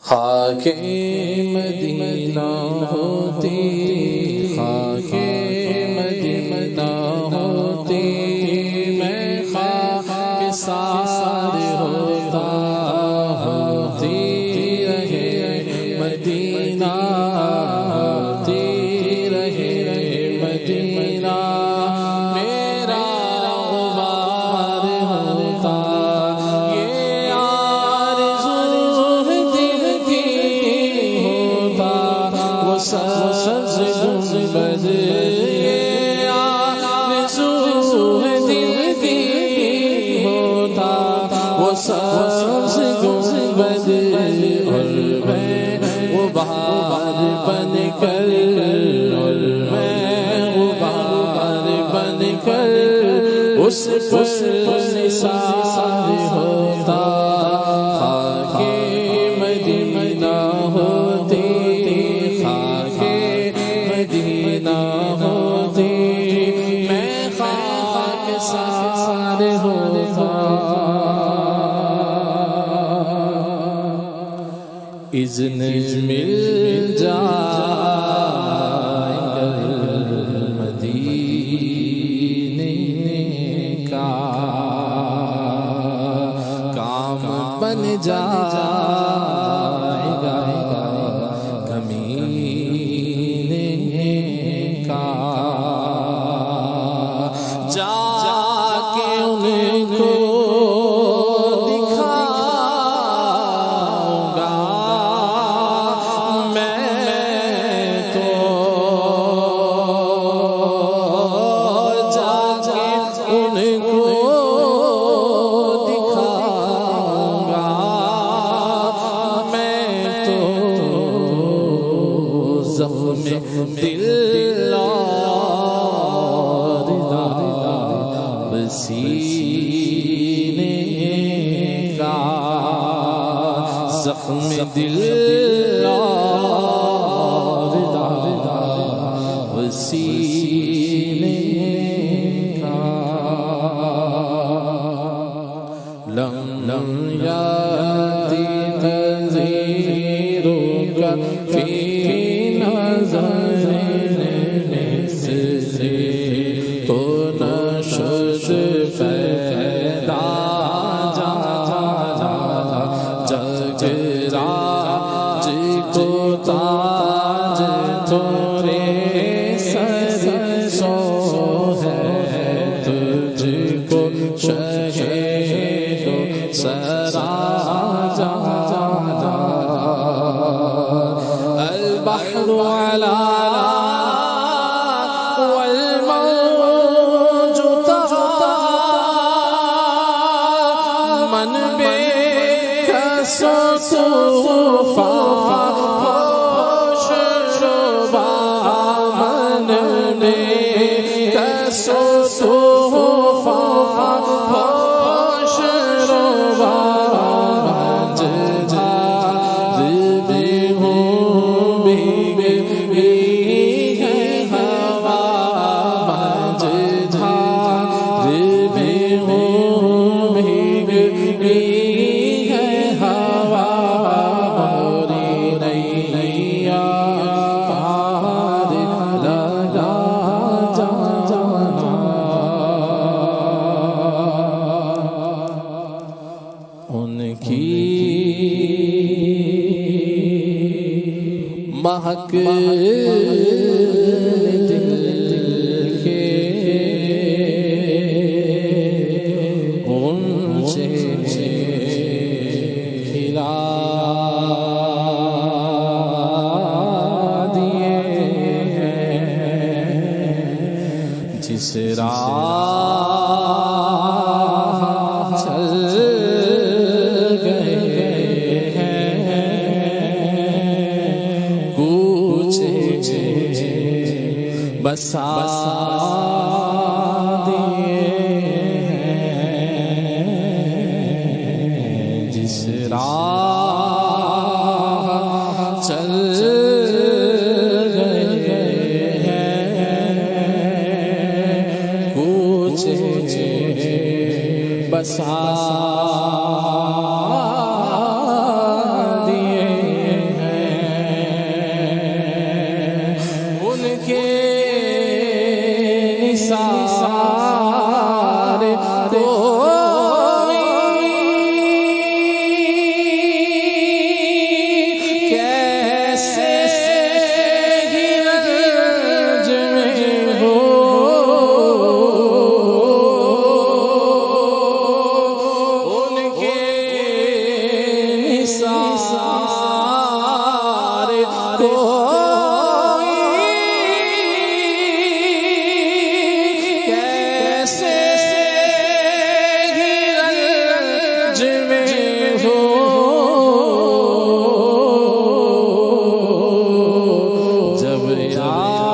खाके मदीना होती, खाके मदीना होती, मैं खाके सारे होता, होती रहे मदीना, होती रहे मदीना, मेरा गुबार होता। ये आरज़ू दिल की होता, वो सब्ज़ गुंबद, ये आरज़ू दिल की होता, वो सब्ज़ गुंबद, और मैं गुबार बनकर, और मैं गुबार बनकर उस पर निसार होता। खाके मदीना होती, खाके मदीना होती, मैं खाकसार होता। इज़्न मिल जाएगा मदीने का, काम बन जाएगा कमीने का, जाके उनको दिखाऊंगा मैं तो, जाके उनको दिखाऊंगा मैं तो, ज़ख्म दिल और सीने का, ज़ख्म दिल और सीने का। लम लम याती तज़ीरुका फी नज़रिन मिस्ले, तो नशुद पैदा जगराज को ताज तोरे सर सो है, तुझको शहीदो सरा अल बहरु अला वल मौजु तहा, मन बेकसो तूफा होश रुबा, मन बेकसो तूफा होश रुबा, मझधार में हूँ भीगी है हवा, मझधार में हूँ भीगी है हवा, मोरी नैया पार लगा जाना। उनकी महक दिल के उनसे खिला दिए हैं, जिस राह चल गए हैं, कूचे बसा दिए हैं, जिस राह चल गए हैं, कूचे बसा दिए निसार कोई कैसे रंज में हो जब याद आ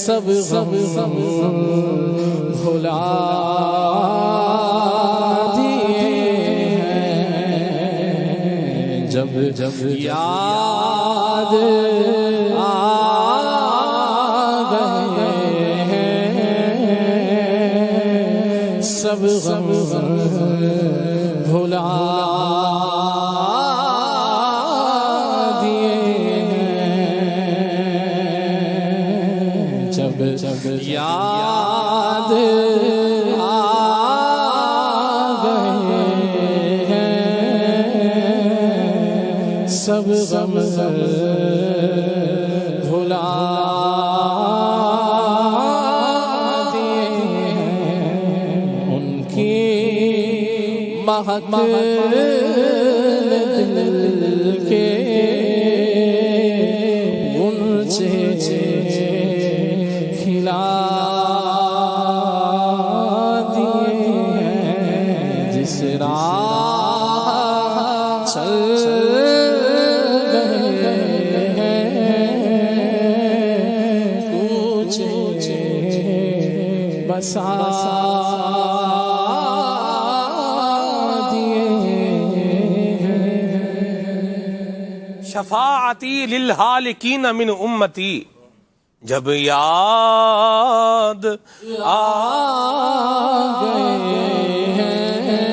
सब भुला दिए हैं जब याद आ गए हैं सब भुला जब याद आ गए हैं सब भुला दिए हैं उनकी महक दिल के गुंजे खिला दिए हैं जिस राह चल गए हैं कूचे बसा दिए हैं शफाअती लिल हालिकीन मिन उम्मती जब याद आ गए हैं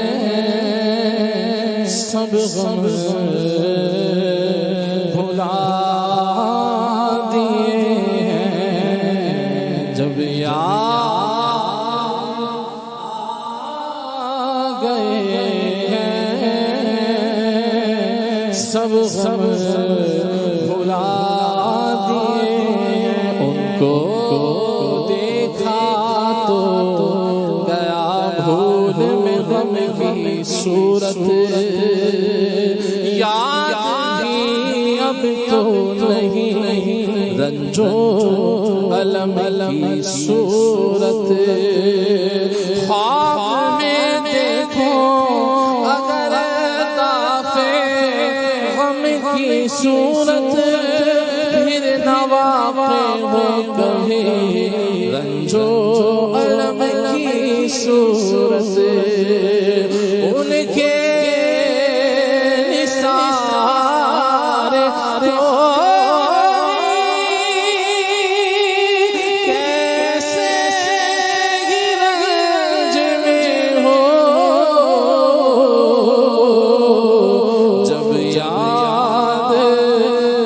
सब भुला दिए हैं जब याद आ गए हैं सब भुला दिए उनको देखा तो गया भूल में गम की सूरत याद भी अब तो नहीं रंजो अलम की सूरत ख्वाब में देखो अगर दाफे गम की सूरत फिर नवाक़े हो कभी रंजो अलम की सूरत उनके निसार कैसे रंज में हो जब याद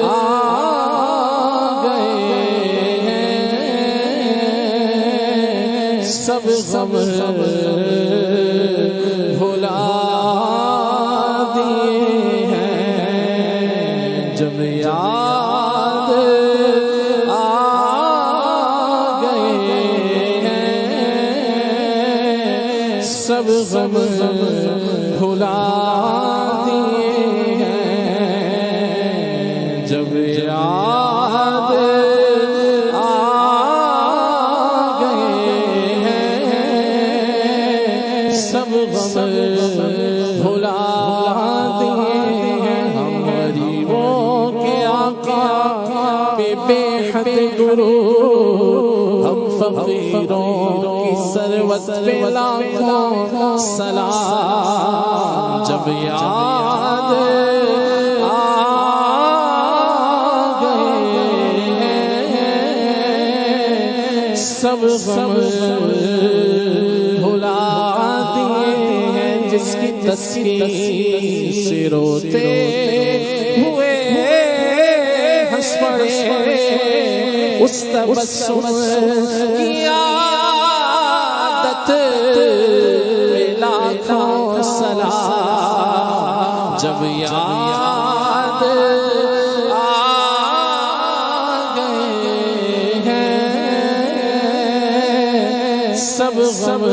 आ सब भुला दिए हैं जब याद आ गए हैं सब भुला दिए हैं जब याद सब भुला दिए हैं हम गरीबों के आका पे बेहद गुरु हम फकीरों की सरवत पे लाखों सलाम जब याद आ गए हैं सब भुला जिसकी तस्वीर से रोते हुए हंस पड़े उस तबस्सुम की आदत पे लाखों सलाम जब याद आ गए हैं सब गम